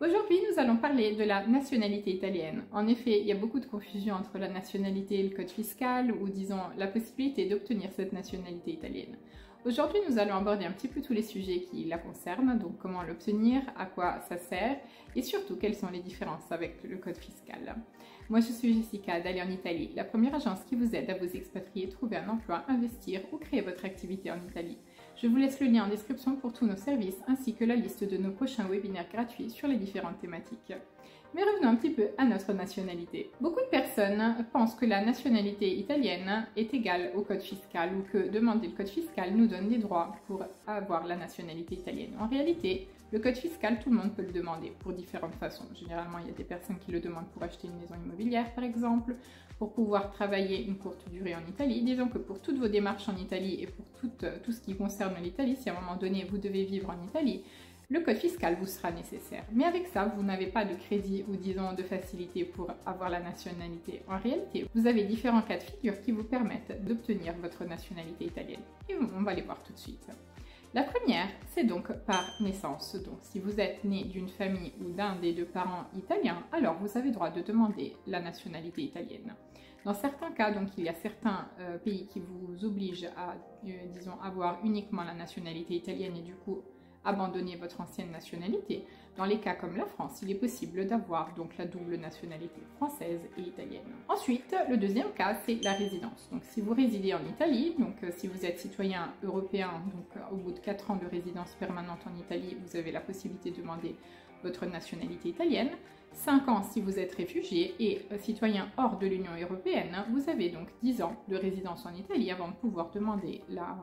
Aujourd'hui, nous allons parler de la nationalité italienne. En effet, il y a beaucoup de confusion entre la nationalité et le code fiscal, ou disons la possibilité d'obtenir cette nationalité italienne. Aujourd'hui, nous allons aborder un petit peu tous les sujets qui la concernent, donc comment l'obtenir, à quoi ça sert, et surtout quelles sont les différences avec le code fiscal. Moi, je suis Jessica d'Aller en Italie, la première agence qui vous aide à vous expatrier, trouver un emploi, investir ou créer votre activité en Italie. Je vous laisse le lien en description pour tous nos services ainsi que la liste de nos prochains webinaires gratuits sur les différentes thématiques. Mais revenons un petit peu à notre nationalité. Beaucoup de personnes pensent que la nationalité italienne est égale au code fiscal ou que demander le code fiscal nous donne des droits pour avoir la nationalité italienne. En réalité, le code fiscal, tout le monde peut le demander pour différentes façons. Généralement, il y a des personnes qui le demandent pour acheter une maison immobilière, par exemple, pour pouvoir travailler une courte durée en Italie. Disons que pour toutes vos démarches en Italie et pour tout ce qui concerne l'Italie, si à un moment donné vous devez vivre en Italie, le code fiscal vous sera nécessaire. Mais avec ça, vous n'avez pas de crédit ou disons de facilité pour avoir la nationalité. En réalité, vous avez différents cas de figure qui vous permettent d'obtenir votre nationalité italienne. Et on va les voir tout de suite. La première, c'est donc par naissance. Donc, si vous êtes né d'une famille ou d'un des deux parents italiens, alors vous avez droit de demander la nationalité italienne. Dans certains cas, donc, il y a certains pays qui vous obligent à, disons, avoir uniquement la nationalité italienne et du coup abandonner votre ancienne nationalité. Dans les cas comme la France, il est possible d'avoir donc la double nationalité française et italienne. Ensuite, le deuxième cas, c'est la résidence. Donc si vous résidez en Italie, donc si vous êtes citoyen européen, donc au bout de 4 ans de résidence permanente en Italie, vous avez la possibilité de demander votre nationalité italienne. 5 ans si vous êtes réfugié et citoyen hors de l'Union européenne, vous avez donc 10 ans de résidence en Italie avant de pouvoir demander la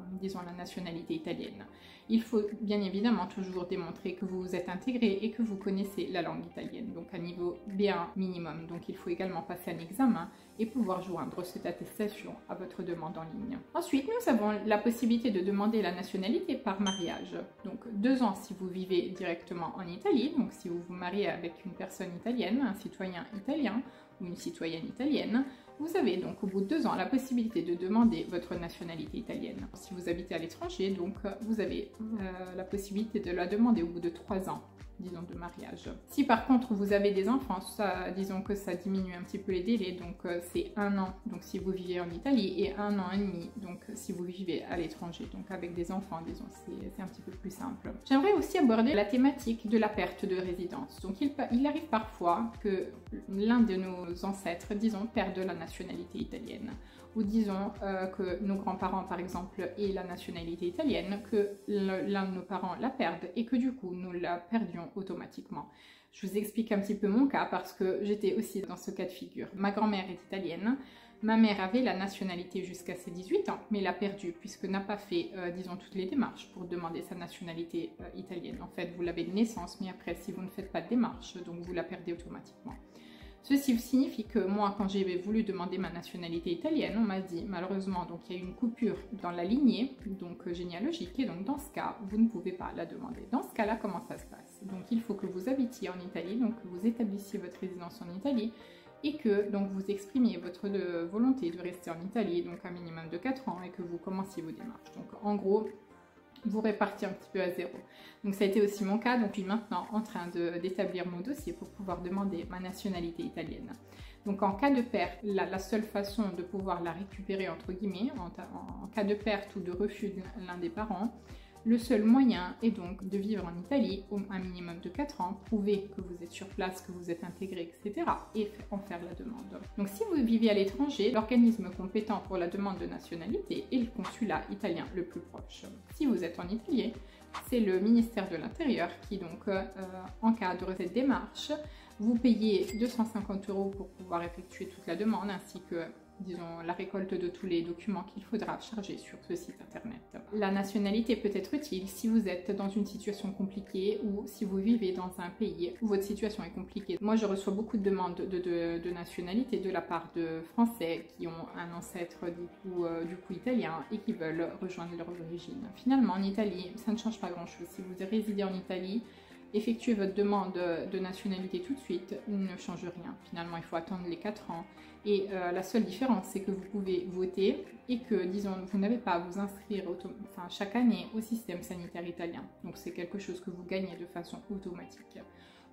nationalité italienne. Il faut bien évidemment toujours démontrer que vous vous êtes intégré et que vous connaissez la langue italienne, donc à niveau B1 minimum. Donc il faut également passer un examen et pouvoir joindre cette attestation à votre demande en ligne. Ensuite, nous avons la possibilité de demander la nationalité par mariage. Donc 2 ans si vous vivez directement en Italie, donc si vous vous mariez avec une personne italienne, un citoyen italien ou une citoyenne italienne, vous avez donc au bout de 2 ans la possibilité de demander votre nationalité italienne. Si vous habitez à l'étranger, donc vous avez la possibilité de la demander au bout de 3 ans, disons, de mariage. Si par contre vous avez des enfants, disons que ça diminue un petit peu les délais, donc c'est 1 an donc si vous vivez en Italie et 1 an et demi donc si vous vivez à l'étranger, donc avec des enfants, disons, c'est un petit peu plus simple. J'aimerais aussi aborder la thématique de la perte de résidence. Donc il arrive parfois que l'un de nos ancêtres, disons, perde la nationalité italienne, ou disons que nos grands-parents par exemple aient la nationalité italienne, que l'un de nos parents la perde et que du coup nous la perdions automatiquement. Je vous explique un petit peu mon cas parce que j'étais aussi dans ce cas de figure. Ma grand-mère est italienne, ma mère avait la nationalité jusqu'à ses 18 ans, mais l'a perdue puisque n'a pas fait, disons, toutes les démarches pour demander sa nationalité italienne. En fait, vous l'avez de naissance, mais après, si vous ne faites pas de démarche, donc vous la perdez automatiquement. Ceci signifie que moi, quand j'ai voulu demander ma nationalité italienne, on m'a dit malheureusement, donc il y a une coupure dans la lignée, donc généalogique, et donc dans ce cas, vous ne pouvez pas la demander. Dans ce cas-là, comment ça se passe? Donc il faut que vous habitiez en Italie, donc que vous établissiez votre résidence en Italie, et que donc vous exprimiez votre volonté de rester en Italie, donc un minimum de 4 ans, et que vous commenciez vos démarches. Donc en gros, vous répartiez un petit peu à zéro. Donc ça a été aussi mon cas, donc je suis maintenant en train d'établir mon dossier pour pouvoir demander ma nationalité italienne. Donc en cas de perte, la seule façon de pouvoir la récupérer entre guillemets, en cas de perte ou de refus de l'un des parents, le seul moyen est donc de vivre en Italie un minimum de 4 ans, prouver que vous êtes sur place, que vous êtes intégré, etc. et en faire la demande. Donc si vous vivez à l'étranger, l'organisme compétent pour la demande de nationalité est le consulat italien le plus proche. Si vous êtes en Italie, c'est le ministère de l'Intérieur qui donc encadre cette démarche. Vous payez 250 € pour pouvoir effectuer toute la demande ainsi que, disons, la récolte de tous les documents qu'il faudra charger sur ce site internet. La nationalité peut être utile si vous êtes dans une situation compliquée ou si vous vivez dans un pays où votre situation est compliquée. Moi, je reçois beaucoup de demandes de nationalité de la part de Français qui ont un ancêtre du coup italien et qui veulent rejoindre leur origine. Finalement, en Italie, ça ne change pas grand-chose. Si vous résidez en Italie, effectuer votre demande de nationalité tout de suite ne change rien. Finalement, il faut attendre les 4 ans. Et la seule différence, c'est que vous pouvez voter et que, disons, vous n'avez pas à vous inscrire chaque année au système sanitaire italien. Donc, c'est quelque chose que vous gagnez de façon automatique.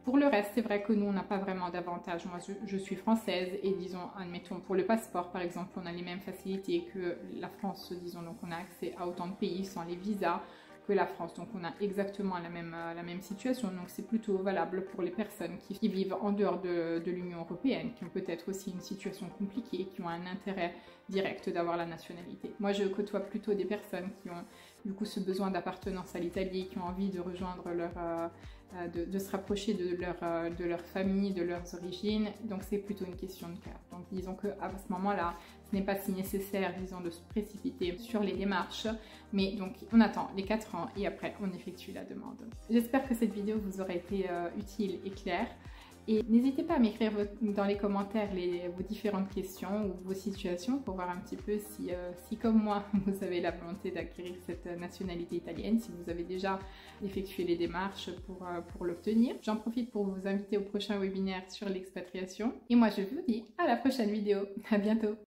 Pour le reste, c'est vrai que nous, on n'a pas vraiment d'avantage. Moi, je suis française et disons, admettons, pour le passeport, par exemple, on a les mêmes facilités que la France, disons, donc on a accès à autant de pays sans les visas que la France. Donc on a exactement la même situation. Donc c'est plutôt valable pour les personnes qui vivent en dehors de l'Union européenne, qui ont peut-être aussi une situation compliquée, qui ont un intérêt direct d'avoir la nationalité. Moi, je côtoie plutôt des personnes qui ont du coup ce besoin d'appartenance à l'Italie, qui ont envie de rejoindre de se rapprocher de leur famille, de leurs origines. Donc c'est plutôt une question de cœur. Donc disons qu'à ce moment-là, ce n'est pas si nécessaire, disons, de se précipiter sur les démarches, mais donc on attend les 4 ans et après on effectue la demande. J'espère que cette vidéo vous aura été utile et claire. Et n'hésitez pas à m'écrire dans les commentaires vos différentes questions ou vos situations pour voir un petit peu si comme moi, vous avez la volonté d'acquérir cette nationalité italienne, si vous avez déjà effectué les démarches pour l'obtenir. J'en profite pour vous inviter au prochain webinaire sur l'expatriation. Et moi, je vous dis à la prochaine vidéo. À bientôt!